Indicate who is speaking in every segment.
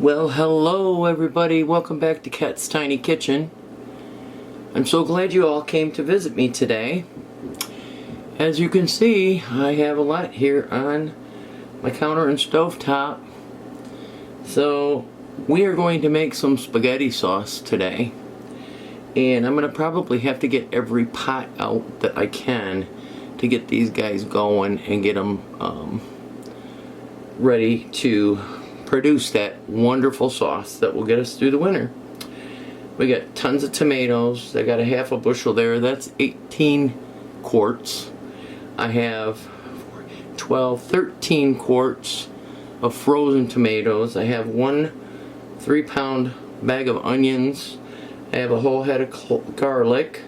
Speaker 1: Well, hello everybody, welcome back to Cat's Tiny Kitchen. I'm so glad you all came to visit me today. As you can see, I have a lot here on my counter and stovetop. So, we are going to make some spaghetti sauce today. And I'm going to probably have to get every pot out that I can to get these guys going and get them ready to produce that wonderful sauce that will get us through the winter. We got tons of tomatoes. I got a half a bushel there. That's 18 quarts. I have 13 quarts of frozen tomatoes. I have one 3-pound bag of onions. I have a whole head of garlic.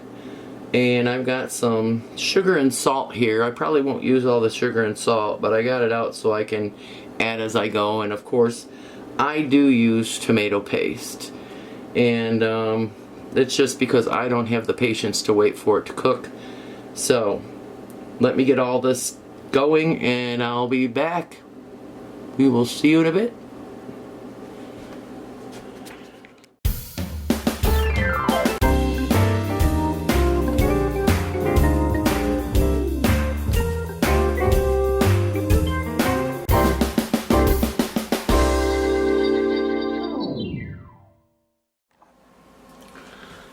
Speaker 1: And I've got some sugar and salt here. I probably won't use all the sugar and salt, but I got it out so I can add as I go. And of course, I do use tomato paste. And it's just because I don't have the patience to wait for it to cook. So, let me get all this going and I'll be back. We will see you in a bit.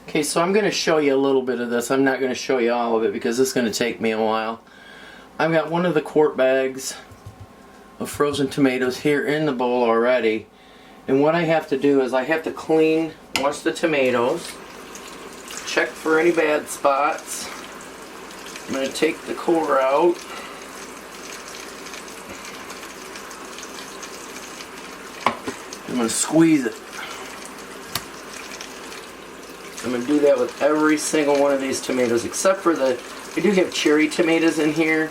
Speaker 1: Okay, so I'm going to show you a little bit of this. I'm not going to show you all of it because it's going to take me a while. I've got one of the quart bags of frozen tomatoes here in the bowl already. And what I have to do is I have to wash the tomatoes, check for any bad spots. I'm going to take the core out. I'm going to squeeze it. I'm going to do that with every single one of these tomatoes except for I do have cherry tomatoes in here,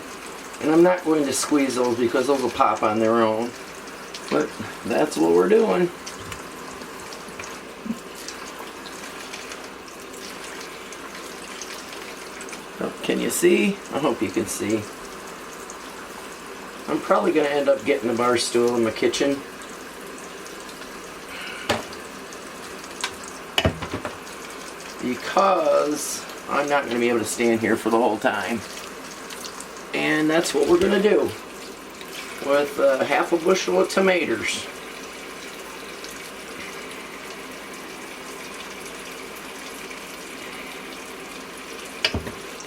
Speaker 1: and I'm not going to squeeze those because those will pop on their own. But that's what we're doing. Oh, can you see? I hope you can see. I'm probably going to end up getting a bar stool in my kitchen. Because I'm not going to be able to stand here for the whole time. And that's what we're going to do with half a bushel of tomatoes.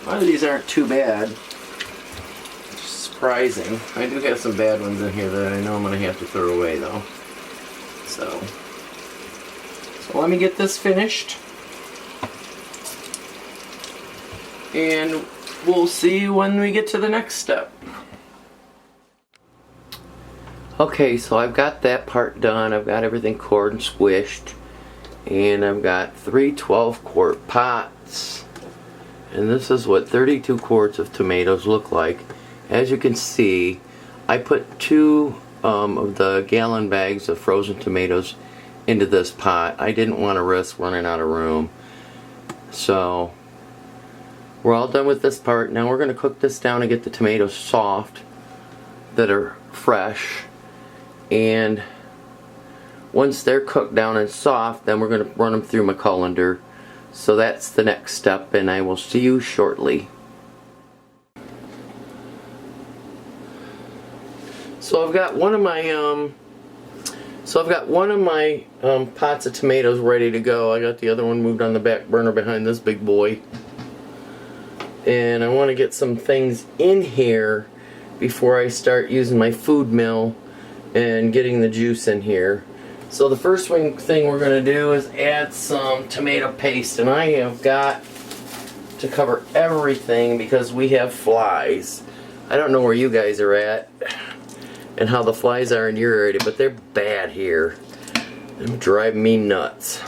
Speaker 1: A lot of these aren't too bad. It's surprising. I do have some bad ones in here that I know I'm going to have to throw away though. So let me get this finished. And we'll see you when we get to the next step. Okay, so I've got that part done. I've got everything cored and squished. And I've got 3 12-quart pots. And this is what 32 quarts of tomatoes look like. As you can see, I put 2 of the gallon bags of frozen tomatoes into this pot. I didn't want to risk running out of room. So we're all done with this part. Now we're going to cook this down and get the tomatoes soft that are fresh. And once they're cooked down and soft, then we're going to run them through my colander. So that's the next step, and I will see you shortly. So I've got one of my pots of tomatoes ready to go. I got the other one moved on the back burner behind this big boy. And I want to get some things in here before I start using my food mill and getting the juice in here. So the first thing we're going to do is add some tomato paste, and I have got to cover everything because we have flies. I don't know where you guys are at and how the flies are in your area, but they're bad here. They're driving me nuts.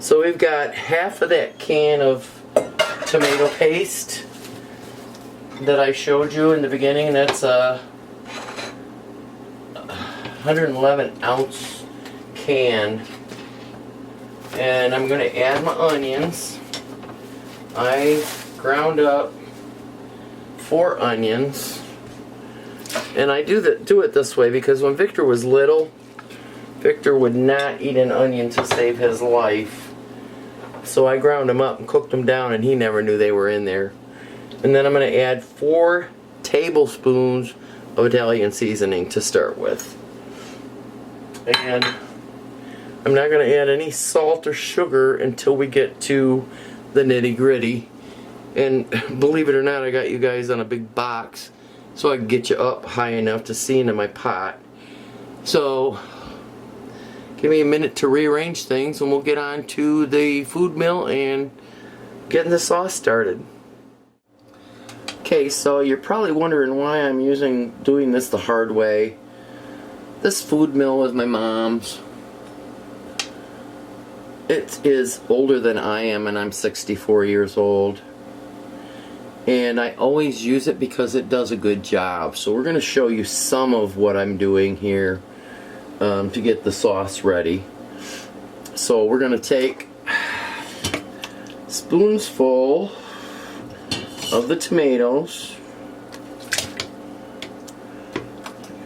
Speaker 1: So we've got half of that can of tomato paste that I showed you in the beginning, and that's a 111 ounce can. And I'm going to add my onions. I ground up 4 onions, and I do it this way because when Victor was little, Victor would not eat an onion to save his life. So I ground them up and cooked them down, and he never knew they were in there. And then I'm going to add 4 tablespoons of Italian seasoning to start with. And I'm not going to add any salt or sugar until we get to the nitty-gritty. And believe it or not, I got you guys on a big box so I can get you up high enough to see into my pot. So give me a minute to rearrange things and we'll get on to the food mill and getting the sauce started. Okay, so you're probably wondering why I'm doing this the hard way. This food mill was my mom's. It is older than I am, and I'm 64 years old. And I always use it because it does a good job. So we're going to show you some of what I'm doing here to get the sauce ready. So we're going to take a spoonful of the tomatoes.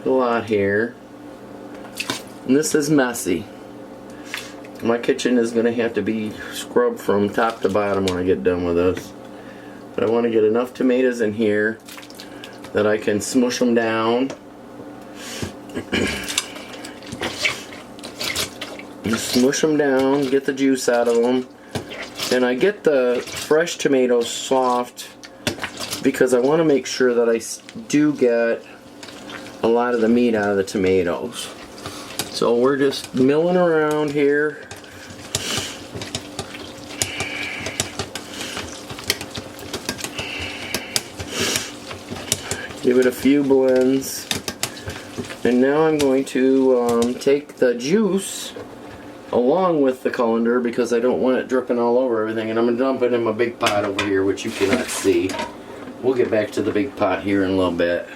Speaker 1: A lot here. And this is messy. My kitchen is going to have to be scrubbed from top to bottom when I get done with this. But I want to get enough tomatoes in here that I can smush them down. Smush them down, get the juice out of them. And I get the fresh tomatoes soft because I want to make sure that I do get a lot of the meat out of the tomatoes. So we're just milling around here. Give it a few blends. And now I'm going to take the juice along with the colander because I don't want it dripping all over everything. And I'm going to dump it in my big pot over here, which you cannot see. We'll get back to the big pot here in a little bit.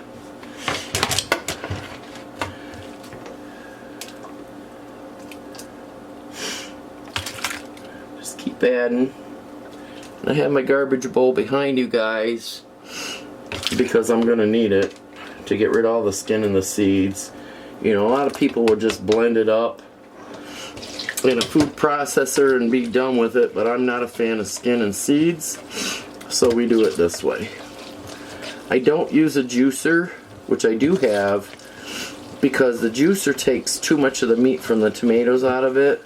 Speaker 1: Just keep adding. And I have my garbage bowl behind you guys because I'm going to need it to get rid of all the skin and the seeds. You know, a lot of people will just blend it up in a food processor and be done with it, but I'm not a fan of skin and seeds, so we do it this way. I don't use a juicer, which I do have, because the juicer takes too much of the meat from the tomatoes out of it,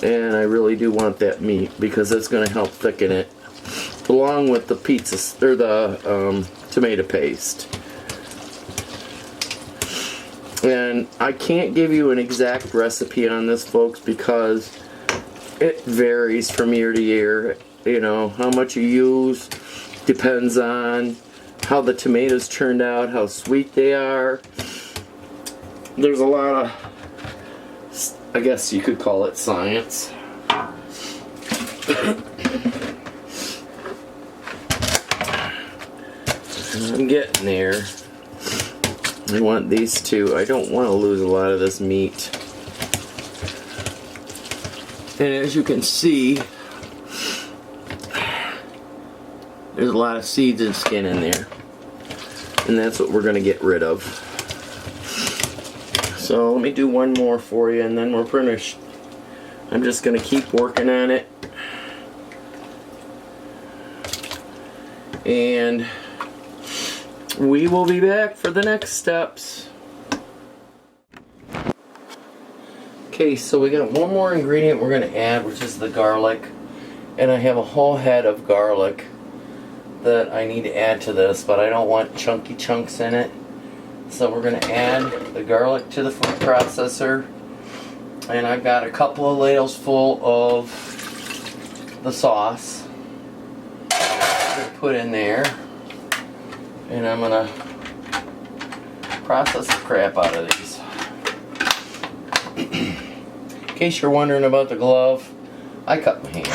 Speaker 1: and I really do want that meat because it's going to help thicken it along with the pizza or the tomato paste. And I can't give you an exact recipe on this, folks, because it varies from year to year. You know, how much you use depends on how the tomatoes turned out, how sweet they are. There's a lot of, I guess you could call it science. I'm getting there. I want these two. I don't want to lose a lot of this meat. And as you can see, there's a lot of seeds and skin in there. And that's what we're going to get rid of. So let me do one more for you and then we're finished. I'm just going to keep working on it. And we will be back for the next steps. Okay, so we got one more ingredient we're going to add, which is the garlic. And I have a whole head of garlic that I need to add to this, but I don't want chunky chunks in it. So we're going to add the garlic to the food processor. And I've got a couple of ladles full of the sauce to put in there. And I'm going to process the crap out of these. In case you're wondering about the glove, I cut my hand.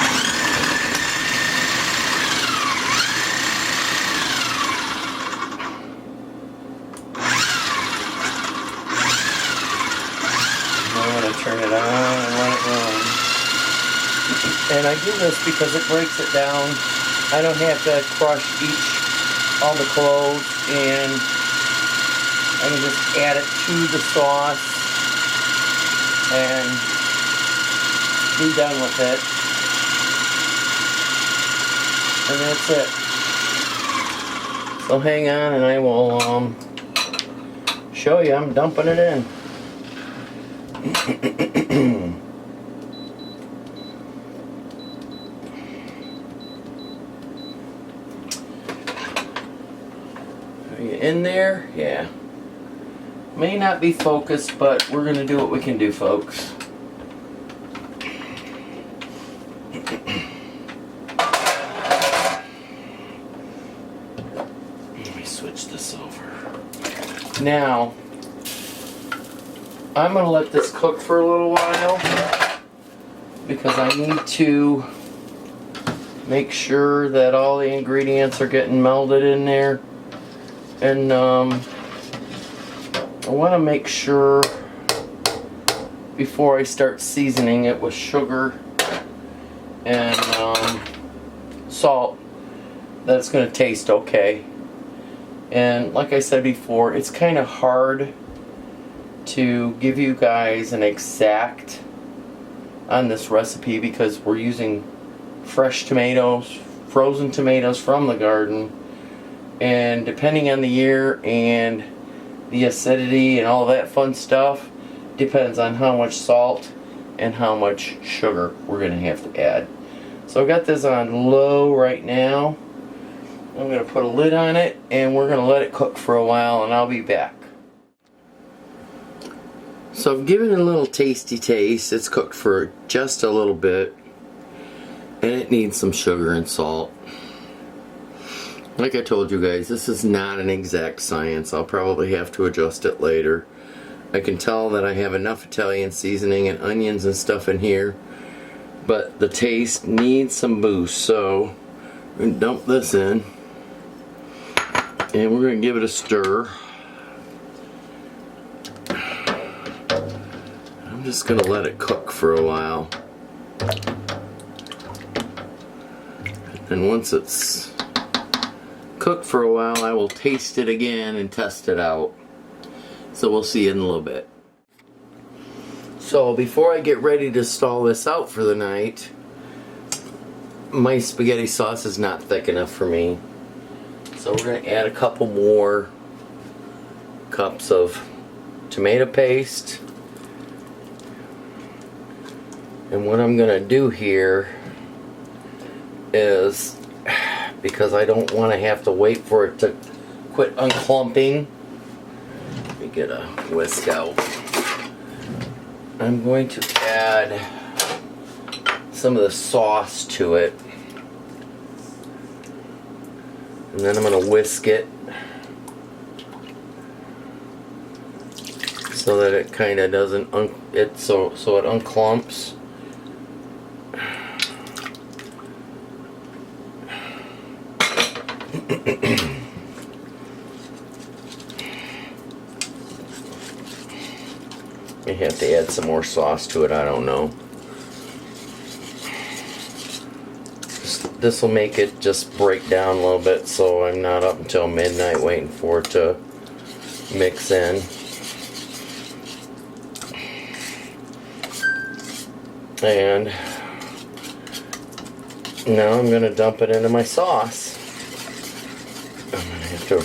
Speaker 1: I'm going to turn it on and let it run. And I do this because it breaks it down. I don't have to crush all the cloves, and I can just add it to the sauce and be done with it. And that's it. So hang on and I will show you. I'm dumping it in. Are you in there? Yeah. May not be focused, but we're going to do what we can do, folks. Let me switch this over. Now, I'm going to let this cook for a little while because I need to make sure that all the ingredients are getting melded in there. And I want to make sure before I start seasoning it with sugar and salt that it's going to taste okay. And like I said before, it's kind of hard to give you guys an exact on this recipe because we're using fresh tomatoes, frozen tomatoes from the garden, and depending on the year and the acidity and all that fun stuff depends on how much salt and how much sugar we're going to have to add. So I've got this on low right now. I'm going to put a lid on it and we're going to let it cook for a while and I'll be back. So I've given it a little tasty taste. It's cooked for just a little bit and it needs some sugar and salt. Like I told you guys, this is not an exact science. I'll probably have to adjust it later. I can tell that I have enough Italian seasoning and onions and stuff in here, but the taste needs some boost. So I'm going to dump this in and we're going to give it a stir. I'm just going to let it cook for a while. And once it's cooked for a while, I will taste it again and test it out. So we'll see you in a little bit. So before I get ready to stall this out for the night, my spaghetti sauce is not thick enough for me. So we're going to add a couple more cups of tomato paste. And what I'm going to do here is, because I don't want to have to wait for it to quit unclumping, let me get a whisk out. I'm going to add some of the sauce to it. And then I'm going to whisk it so that it kind of doesn't so it unclumps. May have to add some more sauce to it, I don't know. This will make it just break down a little bit so I'm not up until midnight waiting for it to mix in. And now I'm going to dump it into my sauce. I'm going to have to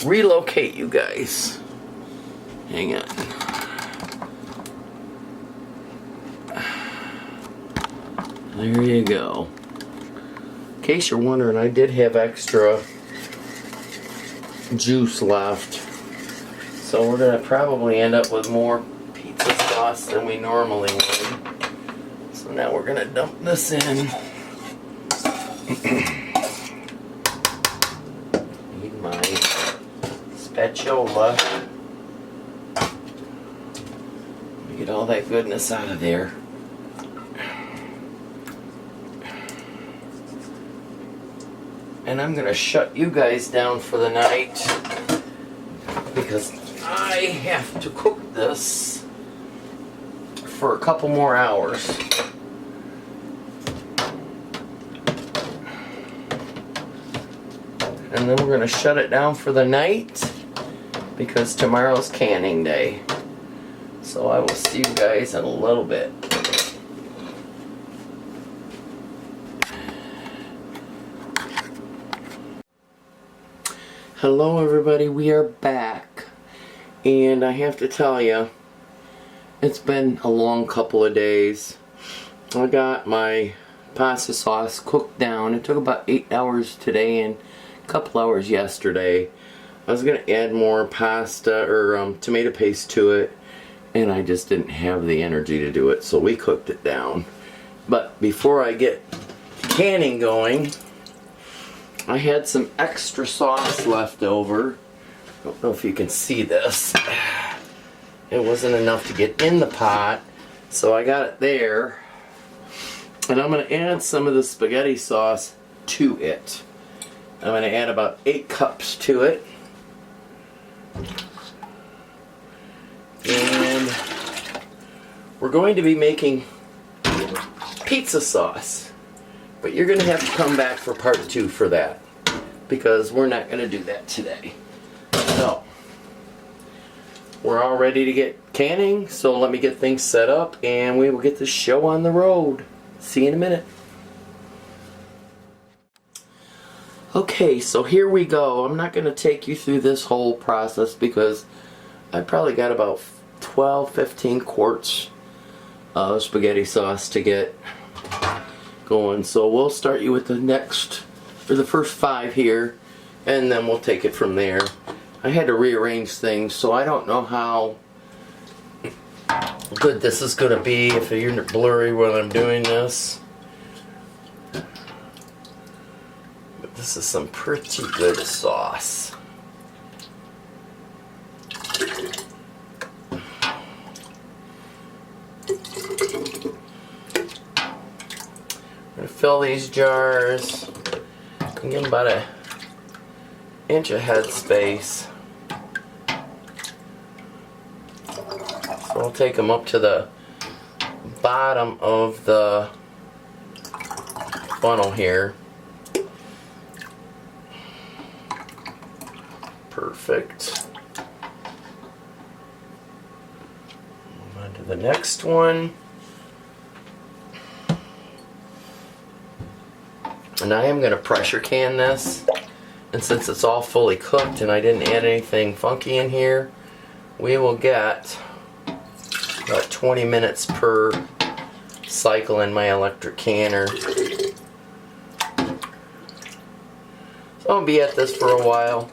Speaker 1: relocate you guys. Hang on. There you go. In case you're wondering, I did have extra juice left. So we're going to probably end up with more pizza sauce than we normally would. So now we're going to dump this in. Need my spatula. Get all that goodness out of there. And I'm going to shut you guys down for the night because I have to cook this for a couple more hours. And then we're going to shut it down for the night because tomorrow's canning day. So I will see you guys in a little bit. Hello everybody, we are back. And I have to tell you, it's been a long couple of days. I got my pasta sauce cooked down. It took about 8 hours today and a couple hours yesterday. I was going to add more pasta or tomato paste to it, and I just didn't have the energy to do it, so we cooked it down. But before I get canning going, I had some extra sauce left over. I don't know if you can see this. It wasn't enough to get in the pot, so I got it there. And I'm going to add some of the spaghetti sauce to it. I'm going to add about 8 cups to it. And we're going to be making pizza sauce. But you're going to have to come back for part 2 for that, because we're not going to do that today. So, we're all ready to get canning, so let me get things set up and we will get the show on the road. See you in a minute. Okay, so here we go. I'm not going to take you through this whole process because I probably got about 12-15 quarts of spaghetti sauce to get going. So we'll start you with the first 5 here, and then we'll take it from there. I had to rearrange things, so I don't know how good this is going to be if you're blurry while I'm doing this. But this is some pretty good sauce. I'm going to fill these jars and give them about an inch of head space. So I'll take them up to the bottom of the funnel here. Perfect. Move on to the next one. And I am going to pressure can this. And since it's all fully cooked and I didn't add anything funky in here, we will get about 20 minutes per cycle in my electric canner. So I'll be at this for a while.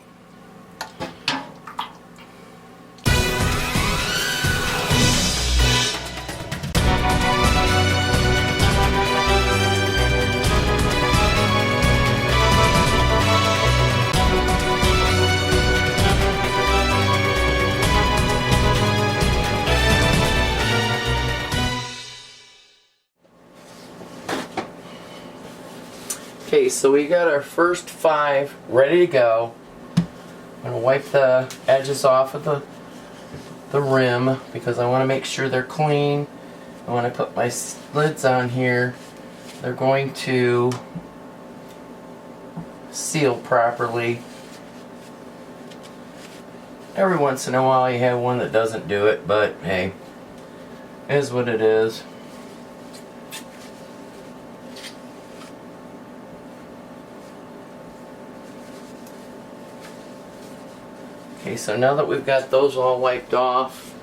Speaker 1: Okay, so we got our first 5 ready to go. I'm going to wipe the edges off of the rim because I want to make sure they're clean. And when I put my lids on here, they're going to seal properly. Every once in a while you have one that doesn't do it, but hey, it is what it is. Okay, so now that we've got those all wiped off,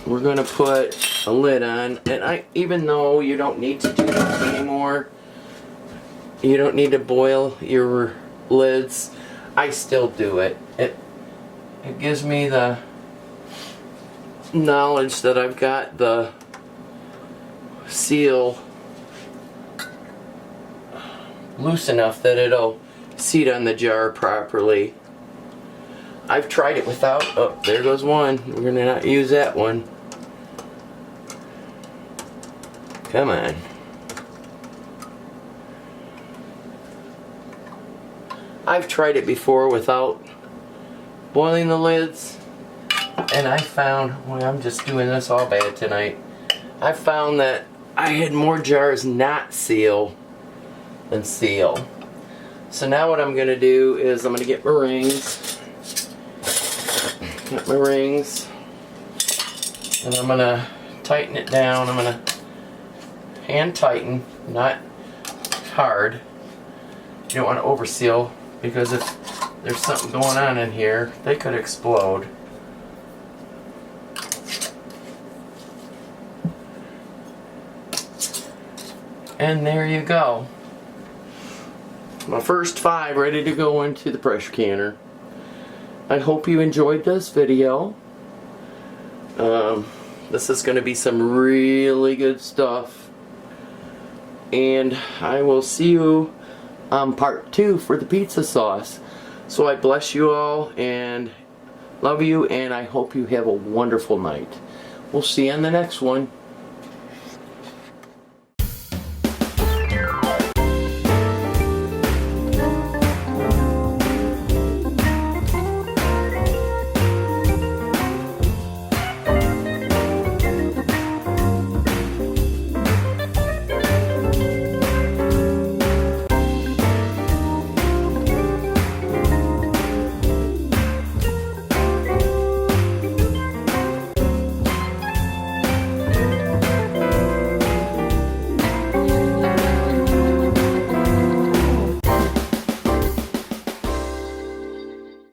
Speaker 1: we're going to put a lid on. And even though you don't need to do this anymore, you don't need to boil your lids, I still do it. It gives me the knowledge that I've got the seal loose enough that it'll seat on the jar properly. I've tried it without. Oh, there goes one. We're going to not use that one. Come on. I've tried it before without boiling the lids, and I found, well, I'm just doing this all bad tonight. I found that I had more jars not seal than seal. So now what I'm going to do is I'm going to get my rings. Got my rings. And I'm going to tighten it down. I'm going to hand tighten, not hard. You don't want to overseal, because if there's something going on in here, they could explode. And there you go. My first 5 ready to go into the pressure canner. I hope you enjoyed this video. This is going to be some really good stuff. And I will see you on part 2 for the pizza sauce. So I bless you all and love you, and I hope you have a wonderful night. We'll see you on the next one.